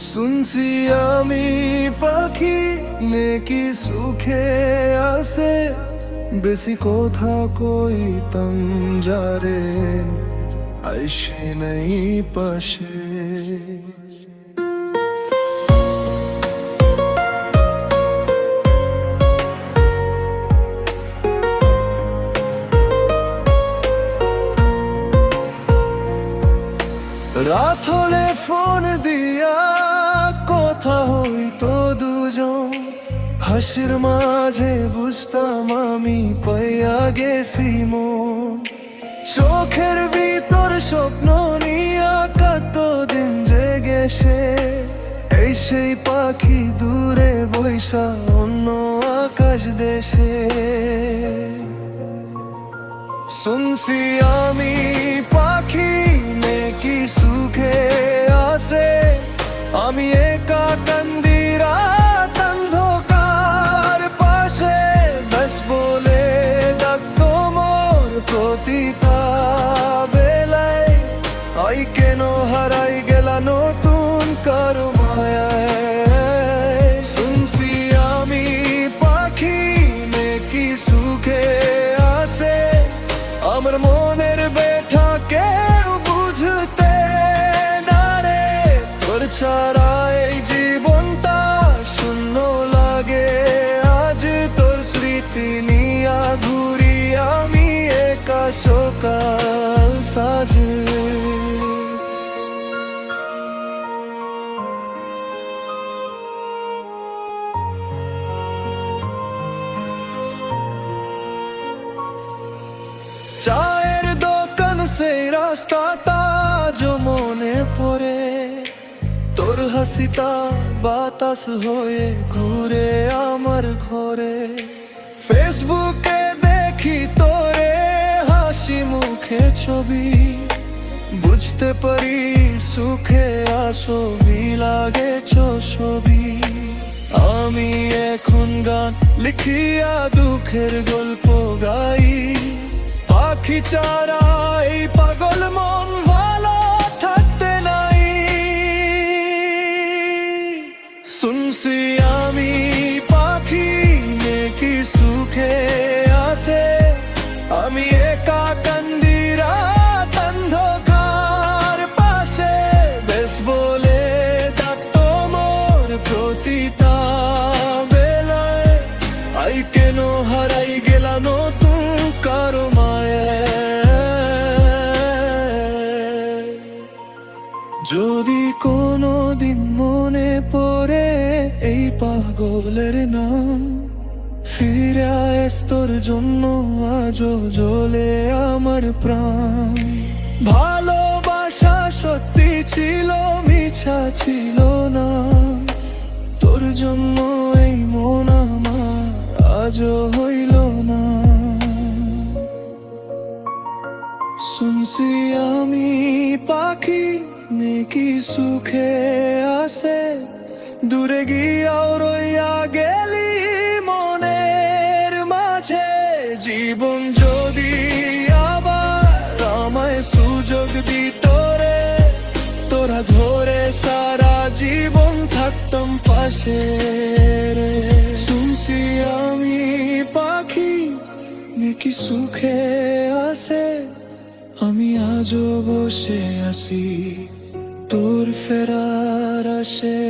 শুনছি আমি পাখি নেকি সুখে আছে, বেশি কথা কইতাম যারে আইসে নাই পাশে। রাত হলে ফোন দিয়া কথা হইতো দুজন, হাসির মাঝে বুঝতাম আমি পাইয়া গেছি মন। চোখের ভিতর স্বপ্ন নিয়া কতদিন জেগে সে, এই সেই পাখি দূরে বৈশা অন্য আকাশ দেশে। শুনছি আমি পাখি নেকি সুখে আছে, আমি একা কান্দি রাত অন্ধকার পাশে। ব্যাস বলে ডাকতো মোর প্রতিটা বেলায়, আই কেন হারাই গেলা নতুন কারো মায়ায়। শুনছি আমি পাখি নেকি সুখে আছে, আমার মনের ব্যথা কেউ বুঝতে না রে। তোর ছাড়া এই জীবনটা শূন্য লাগে আজ, তোর স্মৃতি নিয়া ঘুরি আমি একা সকাল সাজে। চায়ের দোকান সেই রাস্তাটা আজও মনে পড়ে, তোর হাসিটা বাতাস হয়ে ঘুরে আমার ঘরে। ফেসবুকে দেখি তোরে হাসি মুখে ছবি, বুঝতে পারি সুখে আসবি লাগেছ ছবি। আমি এখন গান লিখিয়া দুঃখের গল্প গাই, পাখি চারা এই পাগল মন ভালো থাকতে নাই। শুনছি আমি পাখি নেকি সুখে আছে, আমি একা কান্দি রাত অন্ধকার পাশে। বেশ বলে ডাকতো মোর প্রতিটা বেলায়, আই কেন হারাই গেলা নতুন কারো মায়ায়। যদি কোনো দিন মনে পড়ে এই পাগলের নাম, ফিরে আস তোর জন্য আজও জ্বলে আমার প্রাণ। ভালোবাসা সত্যি ছিল মিছা ছিল না, তোর জন্য এই মন আমার আজও হইল না। শুনছি আমি পাখি নেকি সুখে আছে, দূরে গিয়াও রইয়া গেলি মনের মাঝে। জীবন যদি আবার আমায় সুযোগ দিত রে, তোরা ধরে সারা জীবন থাকতাম পাশে রে। শুনছি আমি পাখি নেকি সুখে আছে, আমি আজও বসে আছি তোর ফেরার আশে।